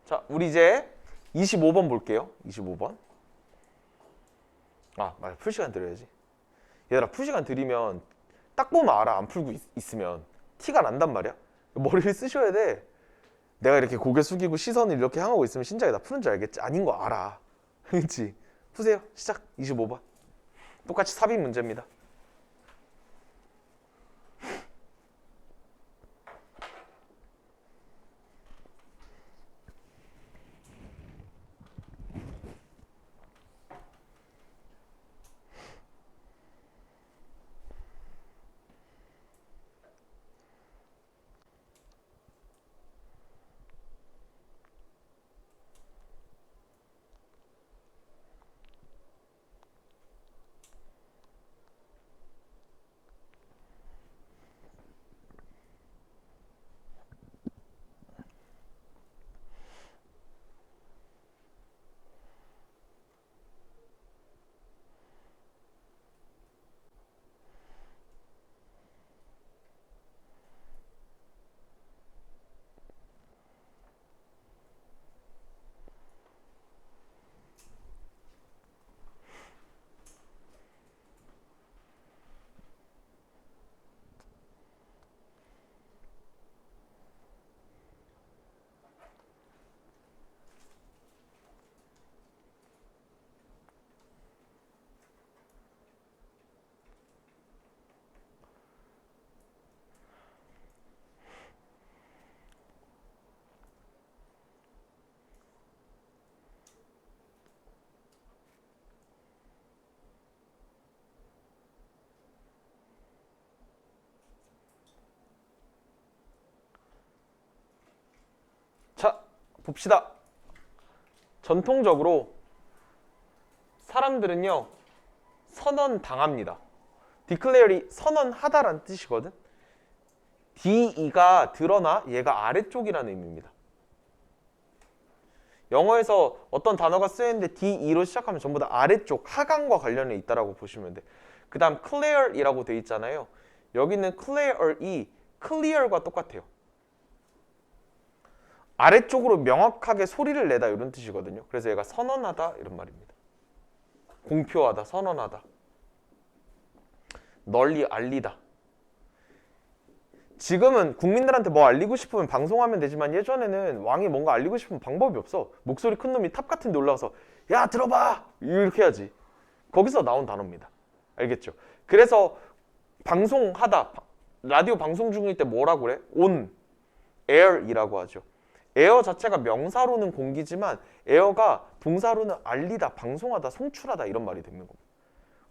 자, 우리 이제 25번 볼게요. 25번. 아, 맞아. 풀시간 드려야지. 얘들아, 풀시간 드리면 딱 보면 알아. 안 풀고 있으면 티가 난단 말이야. 머리를 쓰셔야 돼. 내가 이렇게 고개 숙이고 시선을 이렇게 향하고 있으면 신장이 나 푸는 줄 알겠지? 아닌 거 알아. 그렇지? 푸세요. 시작. 25번. 똑같이 삽입 문제입니다. 자, 봅시다. 전통적으로 사람들은요, 선언당합니다. declare이 선언하다라는 뜻이거든. DE가 드러나 얘가 아래쪽이라는 의미입니다. 영어에서 어떤 단어가 쓰이는데 DE로 시작하면 전부 다 아래쪽, 하강과 관련이 있다라고 보시면 돼. 그 다음 clear이라고 돼 있잖아요. 여기는 clear이 clear과 똑같아요. 아래쪽으로 명확하게 소리를 내다 이런 뜻이거든요. 그래서 얘가 선언하다 이런 말입니다. 공표하다, 선언하다. 널리 알리다. 지금은 국민들한테 뭐 알리고 싶으면 방송하면 되지만 예전에는 왕이 뭔가 알리고 싶으면 방법이 없어. 목소리 큰 놈이 탑 같은 데 올라가서 야 들어봐! 이렇게 해야지. 거기서 나온 단어입니다. 알겠죠? 그래서 방송하다, 라디오 방송 중일 때 뭐라고 그래? on, air이라고 하죠. 에어 자체가 명사로는 공기지만 에어가 동사로는 알리다, 방송하다, 송출하다 이런 말이 되는 겁니다.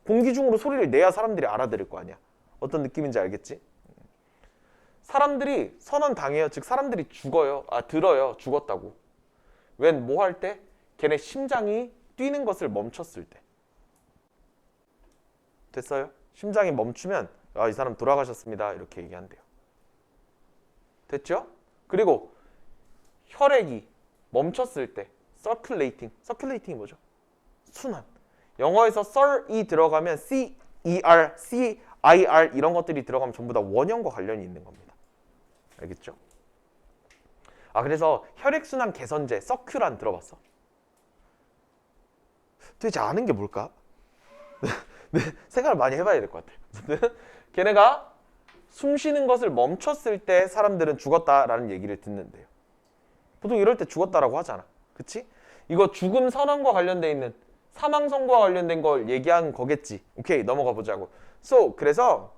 공기 중으로 소리를 내야 사람들이 알아들을 거 아니야. 어떤 느낌인지 알겠지? 사람들이 선언당해요. 즉 사람들이 죽어요. 들어요. 죽었다고. 웬 뭐 할 때? 걔네 심장이 뛰는 것을 멈췄을 때. 됐어요? 심장이 멈추면 이 사람 돌아가셨습니다. 이렇게 얘기한대요. 됐죠? 그리고 혈액이 멈췄을 때 circulating이 뭐죠? 순환. 영어에서 sir이 들어가면 CER, CIR 이런 것들이 들어가면 전부 다 원형과 관련이 있는 겁니다. 알겠죠? 그래서 혈액순환 개선제 서큐란 들어봤어? 도대체 아는 게 뭘까? 네, 생각을 많이 해봐야 될 것 같아요. 걔네가 숨 쉬는 것을 멈췄을 때 사람들은 죽었다라는 얘기를 듣는데요. 보통 이럴 때 죽었다라고 하잖아. 그치? 이거 죽음 선언과 관련돼 있는 사망 선고와 관련된 걸 얘기한 거겠지. 오케이, 넘어가 보자고. 그래서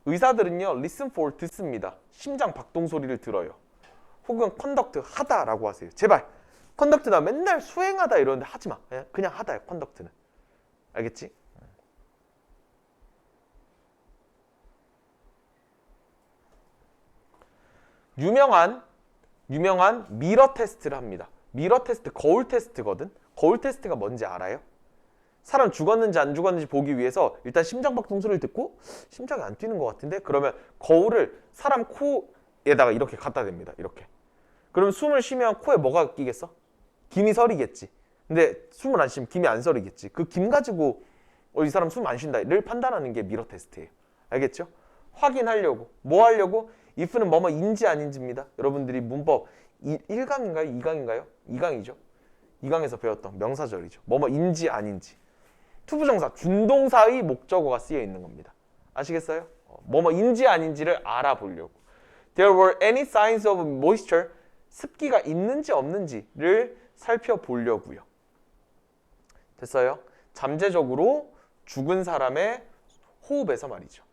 의사들은요, listen for 듣습니다. 심장 박동 소리를 들어요. 혹은 conduct 하다라고 하세요. 제발 conduct 나 맨날 수행하다 이러는데 하지 마. 그냥 하다야, conduct는. 알겠지? 유명한 미러 테스트를 합니다. 미러 테스트, 거울 테스트거든. 거울 테스트가 뭔지 알아요? 사람 죽었는지 안 죽었는지 보기 위해서 일단 심장박동 소리를 듣고 심장이 안 뛰는 것 같은데 그러면 거울을 사람 코에다가 이렇게 갖다 댑니다. 이렇게. 그러면 숨을 쉬면 코에 뭐가 끼겠어? 김이 서리겠지. 근데 숨을 안 쉬면 김이 안 서리겠지. 그 김 가지고 이 사람 숨 안 쉰다를 판단하는 게 미러 테스트예요. 알겠죠? 확인하려고. 뭐 하려고? if는 뭐뭐인지 아닌지입니다. 여러분들이 문법 1강인가요? 2강인가요? 2강이죠. 2강에서 배웠던 명사절이죠. 뭐뭐인지 아닌지. 투부정사, 준동사의 목적어가 쓰여 있는 겁니다. 아시겠어요? 뭐뭐인지 아닌지를 알아보려고. There were any signs of moisture. 습기가 있는지 없는지를 살펴보려고요. 됐어요? 잠재적으로 죽은 사람의 호흡에서 말이죠.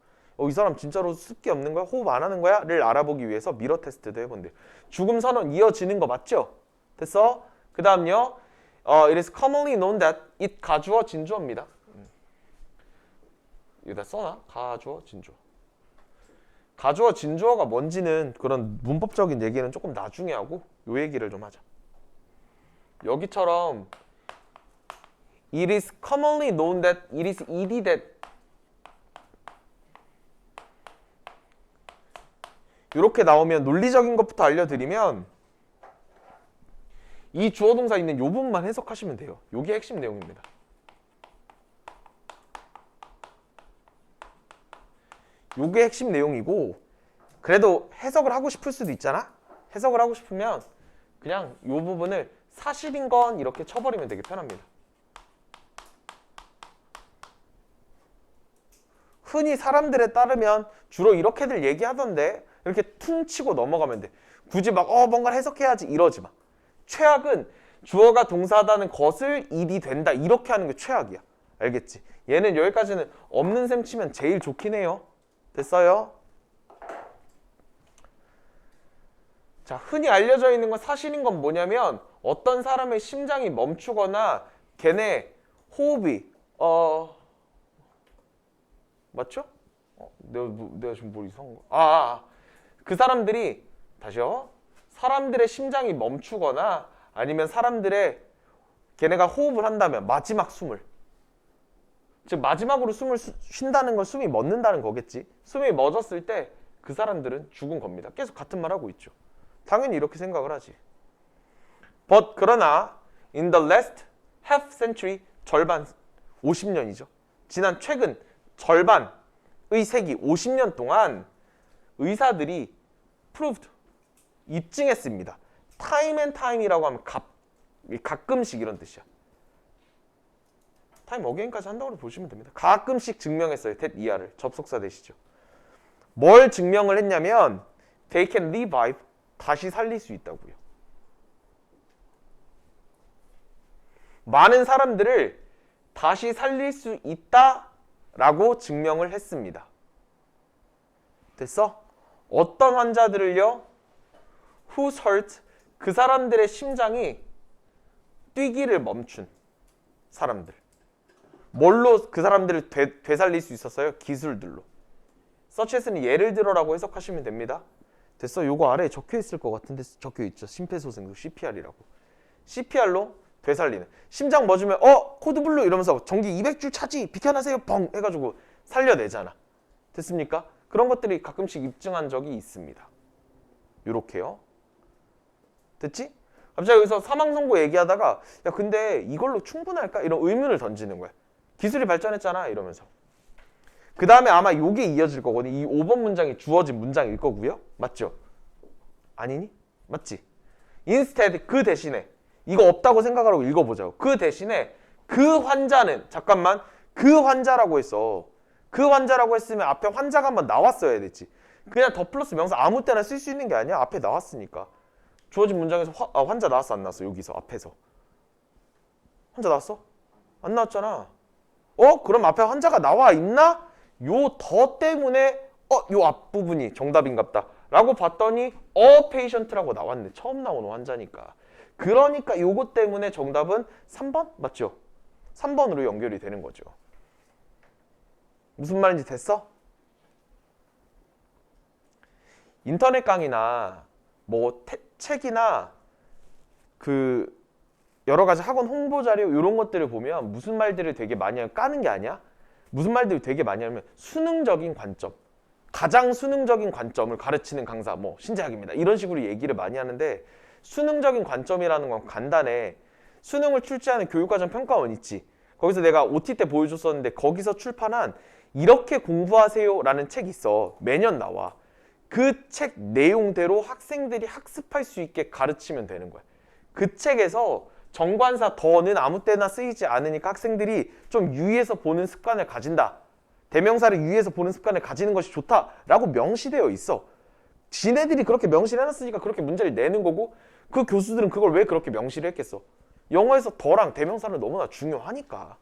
이 사람 진짜로 습기 없는 거야? 호흡 안 하는 거야? 를 알아보기 위해서 미러 테스트도 해본대요. 죽음 선언 이어지는 거 맞죠? 됐어? 그 다음요. It is commonly known that it 가주어 진주어입니다. 이거 다 써놔? 가주어 진주어. 가주어 진주어가 뭔지는 그런 문법적인 얘기는 조금 나중에 하고 요 얘기를 좀 하자. 여기처럼 It is commonly known that it is ed that 이렇게 나오면 논리적인 것부터 알려드리면 이 주어 동사 있는 요 부분만 해석하시면 돼요. 요게 핵심 내용입니다. 요게 핵심 내용이고 그래도 해석을 하고 싶을 수도 있잖아? 해석을 하고 싶으면 그냥 요 부분을 사실인 건 이렇게 쳐버리면 되게 편합니다. 흔히 사람들에 따르면 주로 이렇게들 얘기하던데 이렇게 퉁 치고 넘어가면 돼. 굳이 막 뭔가를 해석해야지 이러지 마. 최악은 주어가 동사하다는 것을 일이 된다 이렇게 하는 게 최악이야. 알겠지? 얘는 여기까지는 없는 셈 치면 제일 좋긴 해요. 됐어요? 자, 흔히 알려져 있는 건 사실인 건 뭐냐면 어떤 사람의 심장이 멈추거나 걔네 호흡이 맞죠? 내가 지금 뭘 이상한 거? 그 사람들이 다시요. 사람들의 심장이 멈추거나 아니면 사람들의 걔네가 호흡을 한다면 마지막 숨을 즉 마지막으로 숨을 쉰다는 건 숨이 멎는다는 거겠지. 숨이 멎었을 때 그 사람들은 죽은 겁니다. 계속 같은 말 하고 있죠. 당연히 이렇게 생각을 하지. But 그러나 in the last half century 절반 50년이죠. 지난 최근 절반의 세기 50년 동안 의사들이 proved 입증했습니다. time and time이라고 하면 가끔씩 이런 뜻이야. time again까지 한다고 보시면 됩니다. 가끔씩 증명했어요. that 이하를 접속사 되시죠. 뭘 증명을 했냐면 they can revive 다시 살릴 수 있다고요. 많은 사람들을 다시 살릴 수 있다라고 증명을 했습니다. 됐어? 어떤 환자들을요? Whose heart 그 사람들의 심장이 뛰기를 멈춘 사람들. 뭘로 그 사람들을 되살릴 수 있었어요? 기술들로. such as는 예를 들어라고 해석하시면 됩니다. 됐어? 요거 아래에 적혀 있을 것 같은데 적혀 있죠. 심폐소생술 CPR이라고. CPR로 되살리는. 심장 멎으면 코드블루 이러면서 전기 200줄 차지 비켜나세요 뻥 해가지고 살려내잖아. 됐습니까? 그런 것들이 가끔씩 입증한 적이 있습니다. 요렇게요. 됐지? 갑자기 여기서 사망 선고 얘기하다가 야 근데 이걸로 충분할까? 이런 의문을 던지는 거야. 기술이 발전했잖아 이러면서. 그 다음에 아마 요게 이어질 거거든. 이 5번 문장이 주어진 문장일 거고요. 맞죠? 아니니? 맞지? instead 그 대신에 이거 없다고 생각하라고 읽어보자고. 그 대신에 그 환자는 잠깐만 그 환자라고 했어. 그 환자라고 했으면 앞에 환자가 한번 나왔어야 됐지. 그냥 더 플러스 명사 아무 때나 쓸 수 있는 게 아니야. 앞에 나왔으니까. 주어진 문장에서 환자 나왔어 안 나왔어? 여기서 앞에서 환자 나왔어? 안 나왔잖아. 그럼 앞에 환자가 나와 있나? 요 더 때문에 요 앞부분이 정답인갑다 라고 봤더니 patient라고 나왔네. 처음 나오는 환자니까. 그러니까 요것 때문에 정답은 3번? 맞죠? 3번으로 연결이 되는 거죠. 무슨 말인지 됐어? 인터넷 강의나 뭐 책이나 그 여러 가지 학원 홍보 자료 이런 것들을 보면 무슨 말들을 되게 많이 하면 까는 게 아니야? 무슨 말들을 되게 많이 하면 수능적인 관점, 가장 수능적인 관점을 가르치는 강사 뭐 신재학입니다. 이런 식으로 얘기를 많이 하는데 수능적인 관점이라는 건 간단해. 수능을 출제하는 교육과정 평가원 있지. 거기서 내가 OT 때 보여줬었는데 거기서 출판한 이렇게 공부하세요 라는 책이 있어. 매년 나와. 그 책 내용대로 학생들이 학습할 수 있게 가르치면 되는 거야. 그 책에서 정관사 더는 아무 때나 쓰이지 않으니까 학생들이 좀 유의해서 보는 습관을 가진다. 대명사를 유의해서 보는 습관을 가지는 것이 좋다라고 명시되어 있어. 지네들이 그렇게 명시를 해놨으니까 그렇게 문제를 내는 거고 그 교수들은 그걸 왜 그렇게 명시를 했겠어? 영어에서 더랑 대명사는 너무나 중요하니까.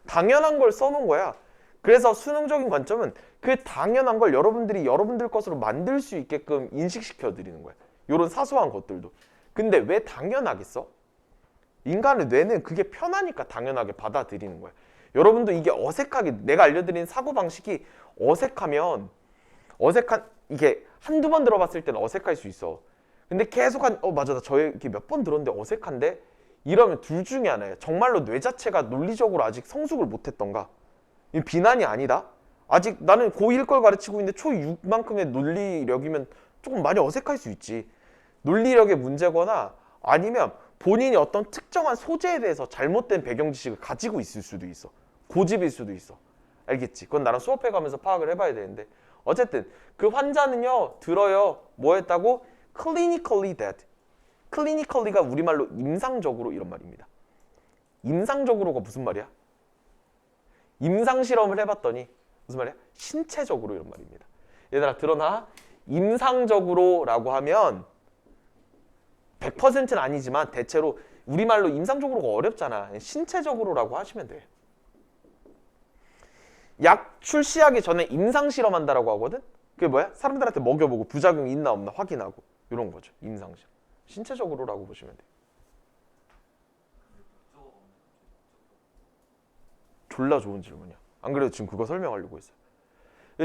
당연한 걸 써놓은 거야. 그래서 수능적인 관점은 그 당연한 걸 여러분들이 여러분들 것으로 만들 수 있게끔 인식시켜 드리는 거야. 이런 사소한 것들도. 근데 왜 당연하겠어? 인간의 뇌는 그게 편하니까 당연하게 받아들이는 거야. 여러분도 이게 어색하게 내가 알려드린 사고방식이 어색하면 이게 한두 번 들어봤을 때는 어색할 수 있어. 근데 계속 맞아 나 저 얘기 몇 번 들었는데 어색한데? 이러면 둘 중에 하나예요. 정말로 뇌 자체가 논리적으로 아직 성숙을 못했던가. 이 비난이 아니다. 아직 나는 고1 걸 가르치고 있는데 초6만큼의 논리력이면 조금 많이 어색할 수 있지. 논리력의 문제거나 아니면 본인이 어떤 특정한 소재에 대해서 잘못된 배경 지식을 가지고 있을 수도 있어. 고집일 수도 있어. 알겠지? 그건 나랑 수업해가면서 파악을 해봐야 되는데 어쨌든 그 환자는요 들어요 뭐 했다고? clinically dead. clinically가 우리말로 임상적으로 이런 말입니다. 임상적으로가 무슨 말이야? 임상 실험을 해봤더니 무슨 말이야? 신체적으로 이런 말입니다. 얘들아 들어놔. 임상적으로라고 하면 100%는 아니지만 대체로 우리말로 임상적으로가 어렵잖아. 신체적으로라고 하시면 돼. 약 출시하기 전에 임상 실험한다라고 하거든. 그게 뭐야? 사람들한테 먹여보고 부작용이 있나 없나 확인하고 이런 거죠. 임상 실험. 신체적으로라고 보시면 돼. 졸라 좋은 질문이야. 안 그래도 지금 그거 설명하려고 했어요.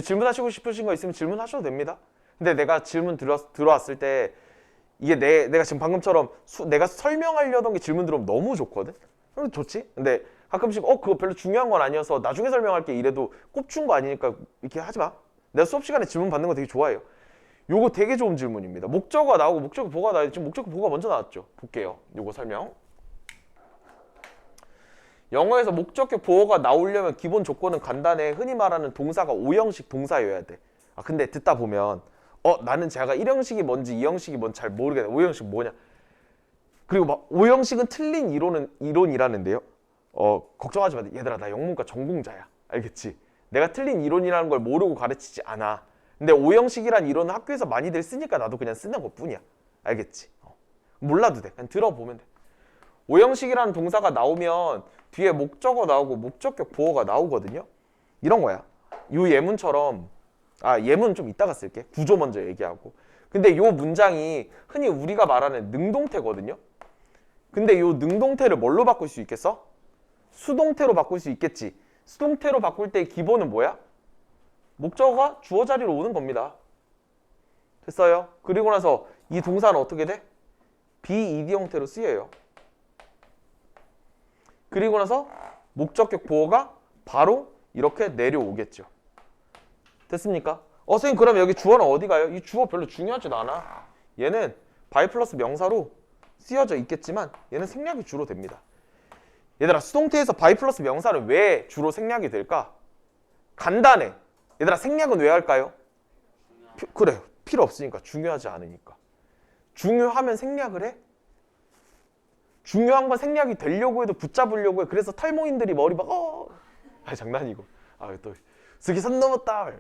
질문하시고 싶으신 거 있으면 질문하셔도 됩니다. 근데 내가 질문 들어왔을 때 이게 내가 지금 방금처럼 내가 설명하려던 게 질문 들어오면 너무 좋거든? 그럼 좋지? 근데 가끔씩 그거 별로 중요한 건 아니어서 나중에 설명할게 이래도 꼽준 거 아니니까 이렇게 하지 마. 내가 수업 시간에 질문 받는 거 되게 좋아해요. 요거 되게 좋은 질문입니다. 목적어가 나오고 목적어 보호가 나와요. 지금 목적어 보호가 먼저 나왔죠. 볼게요. 요거 설명. 영어에서 목적격 보호가 나오려면 기본 조건은 간단해. 흔히 말하는 동사가 5형식 동사여야 돼. 근데 듣다 보면 나는 제가 1형식이 뭔지 2형식이 뭔지 잘 모르겠네. 5형식 뭐냐. 그리고 막 5형식은 틀린 이론이라는데요. 걱정하지 마. 얘들아 나 영문과 전공자야. 알겠지? 내가 틀린 이론이라는 걸 모르고 가르치지 않아. 근데 5형식이란 이론은 학교에서 많이들 쓰니까 나도 그냥 쓰는 것뿐이야. 알겠지? 몰라도 돼. 그냥 들어보면 돼. 5형식이라는 동사가 나오면 뒤에 목적어 나오고 목적격 보호가 나오거든요. 이런 거야. 이 예문처럼 예문 좀 이따가 쓸게. 구조 먼저 얘기하고. 근데 이 문장이 흔히 우리가 말하는 능동태거든요. 근데 이 능동태를 뭘로 바꿀 수 있겠어? 수동태로 바꿀 수 있겠지. 수동태로 바꿀 때 기본은 뭐야? 목적어가 주어 자리로 오는 겁니다. 됐어요? 그리고 나서 이 동사는 어떻게 돼? be-ed 형태로 쓰여요. 그리고 나서 목적격 보호가 바로 이렇게 내려오겠죠. 됐습니까? 선생님 그럼 여기 주어는 어디 가요? 이 주어 별로 중요하지도 않아. 얘는 by 플러스 명사로 쓰여져 있겠지만 얘는 생략이 주로 됩니다. 얘들아 수동태에서 by 플러스 명사는 왜 주로 생략이 될까? 간단해. 얘들아 생략은 왜 할까요? 그래 필요 없으니까. 중요하지 않으니까. 중요하면 생략을 해? 중요한 건 생략이 되려고 해도 붙잡으려고 해. 그래서 탈모인들이 머리 막 장난이고. 또 스기 선 넘었다.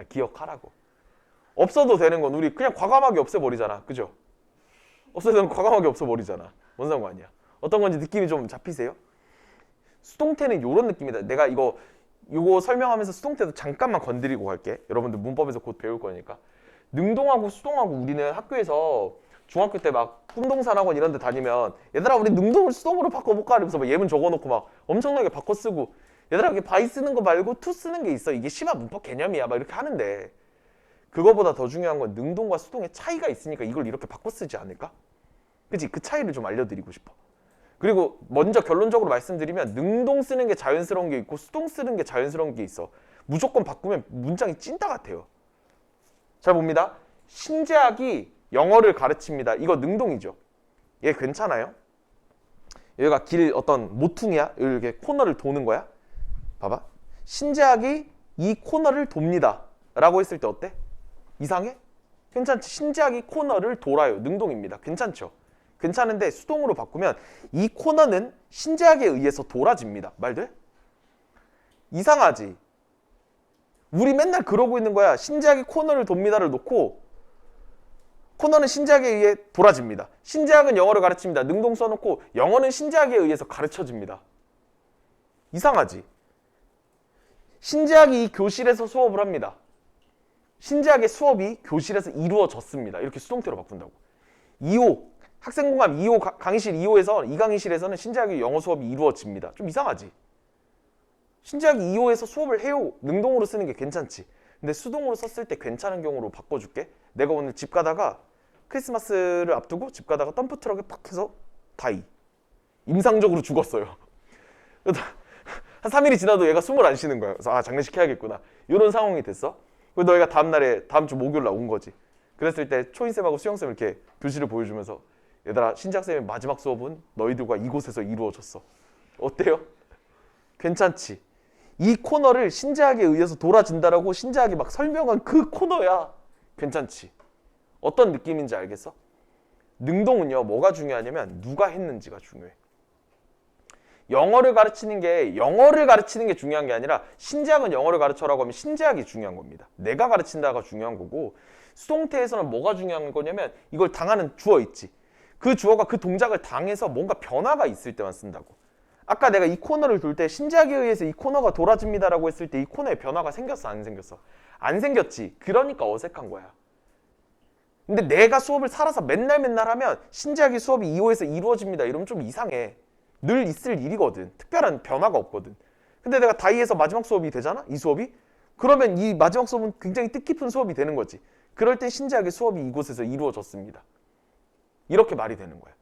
기억하라고. 없어도 되는 건 우리 그냥 과감하게 없애버리잖아. 그죠? 없어도 되는 과감하게 없애버리잖아. 뭔 상관이야. 어떤 건지 느낌이 좀 잡히세요? 수동태는 이런 느낌이다. 내가 이거 설명하면서 수동태도 잠깐만 건드리고 갈게. 여러분들 문법에서 곧 배울 거니까. 능동하고 수동하고 우리는 학교에서 중학교 때 막 꿈동산학원 이런 데 다니면 얘들아 우리 능동을 수동으로 바꿔볼까? 이러면서 막 예문 적어놓고 막 엄청나게 바꿔 쓰고 얘들아 이게 바이 쓰는 거 말고 투 쓰는 게 있어. 이게 심화 문법 개념이야. 막 이렇게 하는데 그거보다 더 중요한 건 능동과 수동의 차이가 있으니까 이걸 이렇게 바꿔 쓰지 않을까? 그치? 그 차이를 좀 알려드리고 싶어. 그리고 먼저 결론적으로 말씀드리면 능동 쓰는 게 자연스러운 게 있고 수동 쓰는 게 자연스러운 게 있어. 무조건 바꾸면 문장이 찐따 같아요. 잘 봅니다. 신재학이 영어를 가르칩니다. 이거 능동이죠. 얘 괜찮아요? 여기가 길 어떤 모퉁이야? 이렇게 코너를 도는 거야? 봐봐. 신재학이 이 코너를 돕니다. 라고 했을 때 어때? 이상해? 괜찮지. 신재학이 코너를 돌아요. 능동입니다. 괜찮죠? 괜찮은데 수동으로 바꾸면 이 코너는 신재학에 의해서 돌아집니다. 말 돼? 이상하지? 우리 맨날 그러고 있는 거야. 신재학이 코너를 돕니다를 놓고 코너는 신재학에 의해 돌아집니다. 신재학은 영어를 가르칩니다. 능동 써놓고 영어는 신재학에 의해서 가르쳐집니다. 이상하지? 신재학이 이 교실에서 수업을 합니다. 신재학의 수업이 교실에서 이루어졌습니다. 이렇게 수동태로 바꾼다고. 2호 학생공감 2호 강의실 2호에서 이 강의실에서는 신재학의 영어 수업이 이루어집니다. 좀 이상하지? 신재학이 2호에서 수업을 해요. 능동으로 쓰는 게 괜찮지. 근데 수동으로 썼을 때 괜찮은 경우로 바꿔줄게. 내가 오늘 집 가다가 크리스마스를 앞두고 집 가다가 덤프트럭에 팍 해서 다이. 임상적으로 죽었어요. 한 3일이 지나도 얘가 숨을 안 쉬는 거야. 그래서 아, 장례식해야겠구나. 이런 상황이 됐어. 그리고 너희가 다음 주 목요일 날 온 거지. 그랬을 때 초인쌤하고 수영쌤 이렇게 교실을 보여주면서 얘들아, 신재학쌤의 마지막 수업은 너희들과 이곳에서 이루어졌어. 어때요? 괜찮지? 이 코너를 신재학에 의해서 돌아진다라고 신재학이 막 설명한 그 코너야. 괜찮지? 어떤 느낌인지 알겠어? 능동은요, 뭐가 중요하냐면 누가 했는지가 중요해. 영어를 가르치는 게 중요한 게 아니라 신재학은 영어를 가르쳐라고 하면 신재학이 중요한 겁니다. 내가 가르친다가 중요한 거고, 수동태에서는 뭐가 중요한 거냐면 이걸 당하는 주어 있지. 그 주어가 그 동작을 당해서 뭔가 변화가 있을 때만 쓴다고. 아까 내가 이 코너를 돌 때 신재학에 의해서 이 코너가 돌아집니다라고 했을 때 이 코너에 변화가 생겼어, 안 생겼어? 안 생겼지. 그러니까 어색한 거야. 근데 내가 수업을 살아서 맨날 하면 신재학의 수업이 2호에서 이루어집니다 이러면 좀 이상해. 늘 있을 일이거든. 특별한 변화가 없거든. 근데 내가 다이에서 마지막 수업이 되잖아? 이 수업이? 그러면 이 마지막 수업은 굉장히 뜻깊은 수업이 되는 거지. 그럴 때 신재학의 수업이 이곳에서 이루어졌습니다. 이렇게 말이 되는 거야.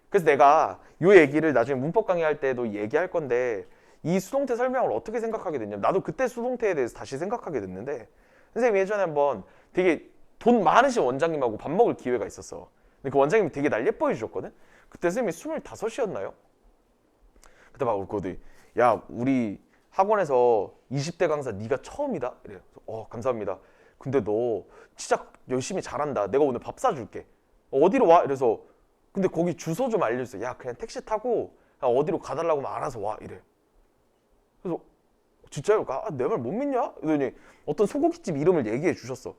그래서 내가 이 얘기를 나중에 문법 강의할 때도 얘기할 건데, 이 수동태 설명을 어떻게 생각하게 됐냐면, 나도 그때 수동태에 대해서 다시 생각하게 됐는데, 선생님이 예전에 한번 되게 돈 많으신 원장님하고 밥 먹을 기회가 있었어. 근데 그 원장님이 되게 날 예뻐해 주셨거든? 그때 선생님이 25이었나요? 그때 막 울거든. 야, 우리 학원에서 20대 강사 네가 처음이다? 이래요. 감사합니다. 근데 너 진짜 열심히 잘한다. 내가 오늘 밥 사줄게. 어디로 와? 이래서 근데 거기 주소 좀 알려주세요. 야, 그냥 택시 타고 어디로 가달라고 하면 알아서 와. 이래. 그래서 진짜요? 내 말 못 믿냐? 그러더니 어떤 소고기집 이름을 얘기해 주셨어.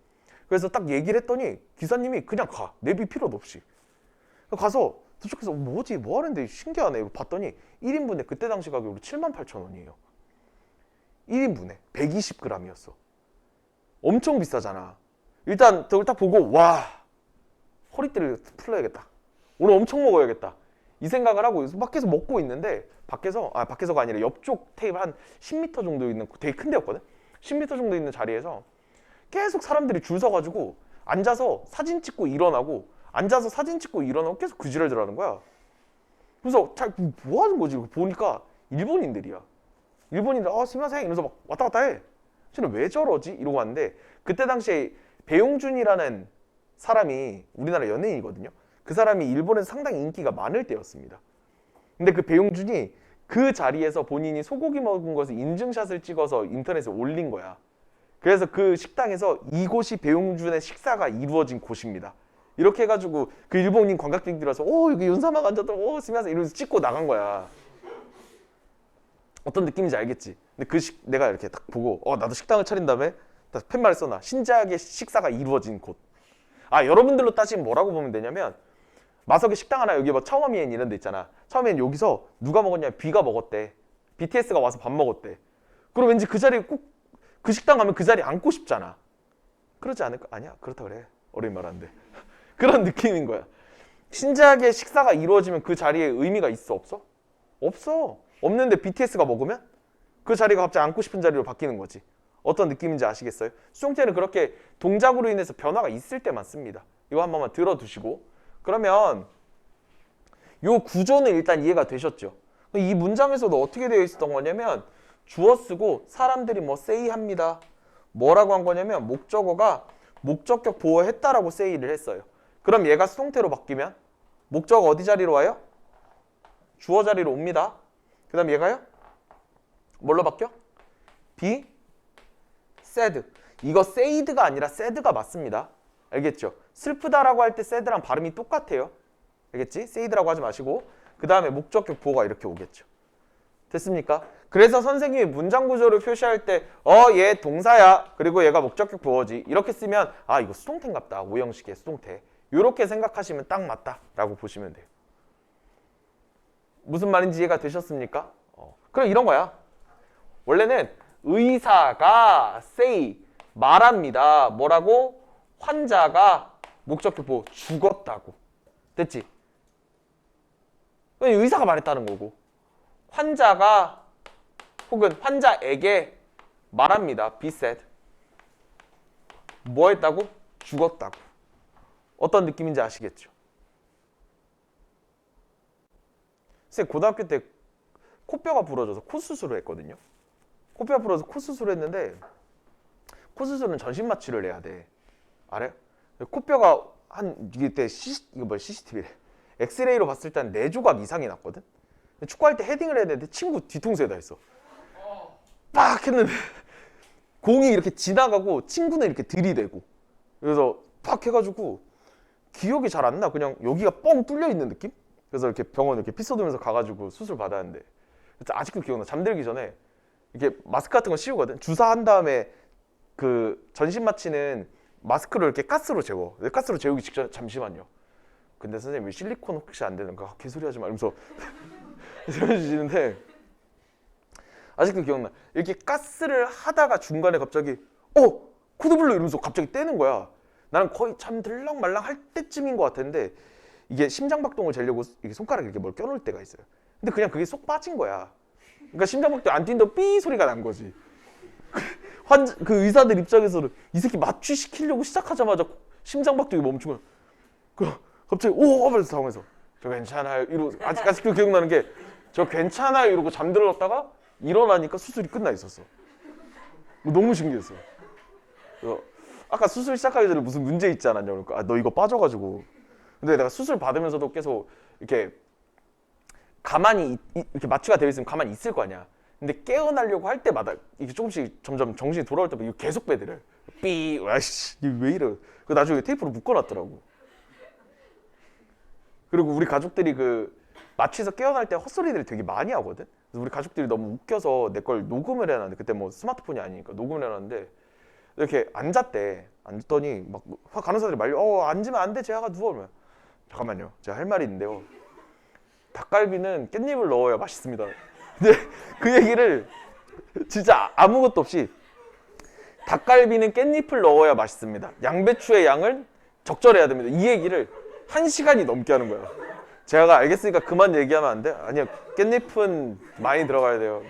그래서 딱 얘기를 했더니 기사님이 그냥 가. 내비 필요도 없이. 가서 도착해서 뭐지? 뭐 하는데 신기하네. 봤더니 1인분에 그때 당시 가격으로 78,000원이에요. 1인분에 120g이었어. 엄청 비싸잖아. 일단 저걸 딱 보고 와, 허리띠를 풀어야겠다. 오늘 엄청 먹어야겠다. 이 생각을 하고 밖에서 먹고 있는데 밖에서가 아니라 옆쪽 테이블 한 10m 정도 있는 되게 큰 데였거든. 10m 정도 있는 자리에서 계속 사람들이 줄 서가지고 앉아서 사진 찍고 일어나고 계속 그 지랄들 하는 거야. 그래서 뭐 하는 거지? 보니까 일본인들이야. 일본인들 스미마셍 이러면서 막 왔다 갔다 해. 쟤는 왜 저러지? 이러고 왔는데 그때 당시에 배용준이라는 사람이 우리나라 연예인이거든요. 그 사람이 일본에서 상당히 인기가 많을 때였습니다. 근데 그 배용준이 그 자리에서 본인이 소고기 먹은 것을 인증샷을 찍어서 인터넷에 올린 거야. 그래서 그 식당에서 이곳이 배용준의 식사가 이루어진 곳입니다. 이렇게 해가지고 그 일본인 관광객들이 와서 여기 윤사마가 앉았다 스미마셍 이러면서 찍고 나간 거야. 어떤 느낌인지 알겠지? 근데 내가 이렇게 딱 보고 나도 식당을 차린 다음에 딱 팻말을 써놔. 신재학의 식사가 이루어진 곳. 여러분들로 따지면 뭐라고 보면 되냐면 마석의 식당 하나 여기 뭐 차오마미엔 이런 데 있잖아. 차오마미엔 여기서 누가 먹었냐? B가 먹었대. BTS가 와서 밥 먹었대. 그럼 왠지 그 자리에 꼭 그 식당 가면 그 자리에 앉고 싶잖아. 그러지 않을까? 아니야. 그렇다 그래. 어려운 말 하는데. 그런 느낌인 거야. 신재학의 식사가 이루어지면 그 자리에 의미가 있어? 없어? 없어. 없는데 BTS가 먹으면 그 자리가 갑자기 앉고 싶은 자리로 바뀌는 거지. 어떤 느낌인지 아시겠어요? 수동태는 그렇게 동작으로 인해서 변화가 있을 때만 씁니다. 이거 한 번만 들어두시고. 그러면 이 구조는 일단 이해가 되셨죠? 이 문장에서도 어떻게 되어 있었던 거냐면 주어 쓰고 사람들이 뭐 say 합니다. 뭐라고 한 거냐면 목적어가 목적격 보호했다라고 say를 했어요. 그럼 얘가 수동태로 바뀌면 목적어 어디 자리로 와요? 주어 자리로 옵니다. 그 다음 얘가요? 뭘로 바뀌어? be said. 이거 said가 아니라 said가 맞습니다. 알겠죠? 슬프다라고 할 때 sad랑 발음이 똑같아요. 알겠지? sad라고 하지 마시고 그 다음에 목적격 보어가 이렇게 오겠죠. 됐습니까? 그래서 선생님이 문장 구조를 표시할 때 얘 동사야. 그리고 얘가 목적격 보어지. 이렇게 쓰면 아 이거 수동태인갑다. 오형식의 수동태. 이렇게 생각하시면 딱 맞다라고 보시면 돼요. 무슨 말인지 이해가 되셨습니까? 그럼 이런 거야. 원래는 의사가 say 말합니다. 뭐라고? 환자가 목적격 보어 죽었다고. 됐지? 의사가 말했다는 거고 환자가 혹은 환자에게 말합니다. be said. 뭐 했다고? 죽었다고. 어떤 느낌인지 아시겠죠? 선생님 고등학교 때 코뼈가 부러져서 코 수술을 했거든요. 코뼈가 부러져서 코 수술을 했는데 코 수술은 전신 마취를 해야 돼. 알아요? 코뼈가 한 이게 이거 뭐야 CCTV래. 엑스레이로 봤을 때 한 4조각 이상이 났거든. 축구할 때 헤딩을 해야 되는데 친구 뒤통수에다 했어. 빡 했는데 공이 이렇게 지나가고 친구는 이렇게 들이대고 그래서 팍 해가지고 기억이 잘 안 나. 그냥 여기가 뻥 뚫려 있는 느낌? 그래서 이렇게 병원 이렇게 피 쏟으면서 가가지고 수술 받았는데 아직도 기억나. 잠들기 전에 이렇게 마스크 같은 거 씌우거든. 주사한 다음에 그 전신 마취는 마스크를 이렇게 가스로 재워. 가스로 재우기 직전에 잠시만요. 근데 선생님 왜 실리콘 혹시 안 되는가? 개소리 하지 마. 이러면서 설명해주시는데 아직도 기억나. 이렇게 가스를 하다가 중간에 갑자기 코드블루 이러면서 갑자기 떼는 거야. 나는 거의 잠들랑 말랑 할 때쯤인 것 같았는데 이게 심장박동을 재려고 이렇게 손가락에 이렇게 뭘 껴놓을 때가 있어요. 근데 그냥 그게 쏙 빠진 거야. 그러니까 심장박동 안 뛴다고 삐 소리가 난 거지. 그 의사들 입장에서는 이 새끼 마취시키려고 시작하자마자 심장박동이 멈춘 거야. 갑자기 하면서 당황해서 저 괜찮아요 이러고 아직도 기억나는 게 저 괜찮아요 이러고 잠들었다가 일어나니까 수술이 끝나 있었어. 너무 신기했어. 아까 수술 시작하기 전에 무슨 문제 있지 않았냐 그러니까 너 이거 빠져가지고. 근데 내가 수술 받으면서도 계속 이렇게 가만히 이렇게 마취가 되어 있으면 가만히 있을 거 아니야. 근데 깨어나려고 할 때마다 이게 조금씩 점점 정신이 돌아올 때마다 이거 계속 빼드려. 삐 와씨 이게 왜 이래. 그 나중에 테이프로 묶어놨더라고. 그리고 우리 가족들이 그 마취에서 깨어날 때 헛소리들이 되게 많이 하거든. 그래서 우리 가족들이 너무 웃겨서 내 걸 녹음을 해놨는데 그때 뭐 스마트폰이 아니니까 녹음을 해놨는데 이렇게 앉았대. 앉더니 막 간호사들이 말려 앉으면 안 돼 재하가 누워. 그러면 잠깐만요 제가 할 말이 있는데요. 닭갈비는 깻잎을 넣어야 맛있습니다. 근데 그 얘기를 진짜 아무것도 없이 닭갈비는 깻잎을 넣어야 맛있습니다. 양배추의 양을 적절해야 됩니다. 이 얘기를 1시간이 넘게 하는 거야. 제가 알겠으니까 그만 얘기하면 안 돼? 아니요 깻잎은 많이 들어가야 돼요.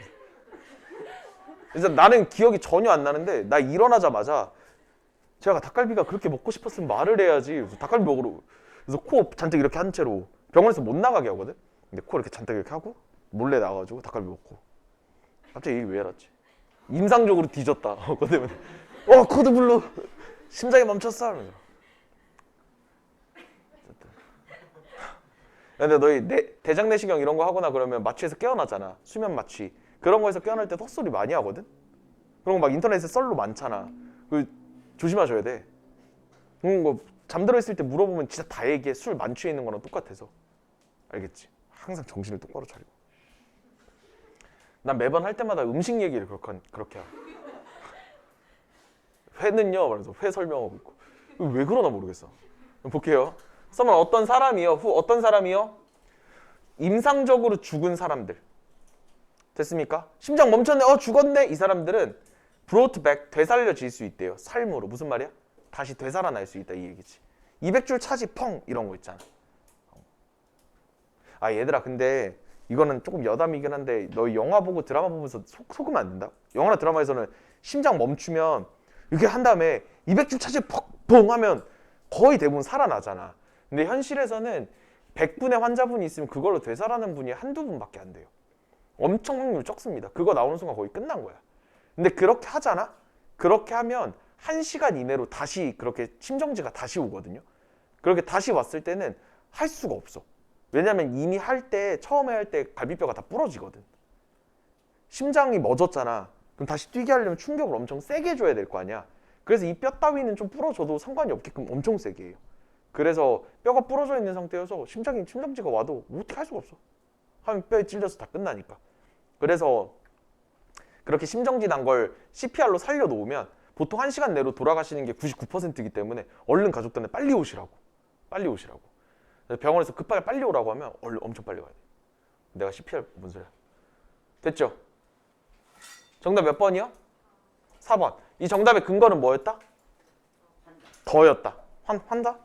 그래서 나는 기억이 전혀 안 나는데 나 일어나자마자 제가 닭갈비가 그렇게 먹고 싶었으면 말을 해야지. 그래서 닭갈비 먹으러 그래서 코 잔뜩 이렇게 한 채로 병원에서 못 나가게 하거든. 근데 코 이렇게 잔뜩 이렇게 하고 몰래 나가가지고 닭갈비 먹고 갑자기 이게 왜 이랬지? 임상적으로 뒤졌다. 그거 때문에 코드블루 심장이 멈췄어. 이러면서. 근데 너희 대장 내시경 이런 거 하거나 그러면 마취해서 깨어나잖아. 수면 마취 그런 거에서 깨어날 때 헛소리 많이 하거든. 그런 거 막 인터넷에 썰로 많잖아. 그 조심하셔야 돼. 그런 거 잠들어 있을 때 물어보면 진짜 다 얘기해. 술 만취해 있는 거랑 똑같아서. 알겠지? 항상 정신을 똑바로 차리고. 난 매번 할 때마다 음식 얘기를 그렇게 하고. 회는요? 그래서 회 설명하고 있고. 왜 그러나 모르겠어. 볼게요. 써면 어떤 사람이요? 어떤 사람이요? 임상적으로 죽은 사람들. 됐습니까? 심장 멈췄네. 죽었네. 이 사람들은 brought back 되살려질 수 있대요. 삶으로. 무슨 말이야? 다시 되살아날 수 있다 이 얘기지. 200줄 차지 펑 이런 거 있잖아. 얘들아 근데 이거는 조금 여담이긴 한데 너 영화 보고 드라마 보면서 속으면 안 된다. 영화나 드라마에서는 심장 멈추면 이렇게 한 다음에 200줄 차지 펑 하면 거의 대부분 살아나잖아. 근데 현실에서는 100분의 환자분이 있으면 그걸로 되살아나는 분이 한두 분밖에 안 돼요. 엄청 확률 적습니다. 그거 나오는 순간 거의 끝난 거야. 근데 그렇게 하잖아? 그렇게 하면 1시간 이내로 다시 그렇게 심정지가 다시 오거든요. 그렇게 다시 왔을 때는 할 수가 없어. 왜냐면 이미 처음에 할 때 갈비뼈가 다 부러지거든. 심장이 멎었잖아. 그럼 다시 뛰게 하려면 충격을 엄청 세게 줘야 될 거 아니야. 그래서 이 뼈 따위는 좀 부러져도 상관이 없게끔 엄청 세게 해요. 그래서 뼈가 부러져 있는 상태여서 심장지가 와도 어떻게 할 수가 없어. 하면 뼈에 찔려서 다 끝나니까. 그래서 그렇게 심정지 난 걸 CPR로 살려놓으면 보통 1시간 내로 돌아가시는 게 99%이기 때문에 얼른 가족들한테 빨리 오시라고. 빨리 오시라고. 그래서 병원에서 급하게 빨리 오라고 하면 엄청 빨리 와야 돼. 내가 CPR 뭔 소리야. 됐죠? 정답 몇 번이요? 4번. 이 정답의 근거는 뭐였다? 더였다. 환다?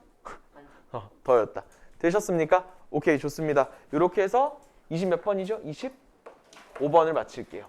더였다. 되셨습니까? 오케이, 좋습니다. 이렇게 해서 20 몇 번이죠? 25번을 마칠게요.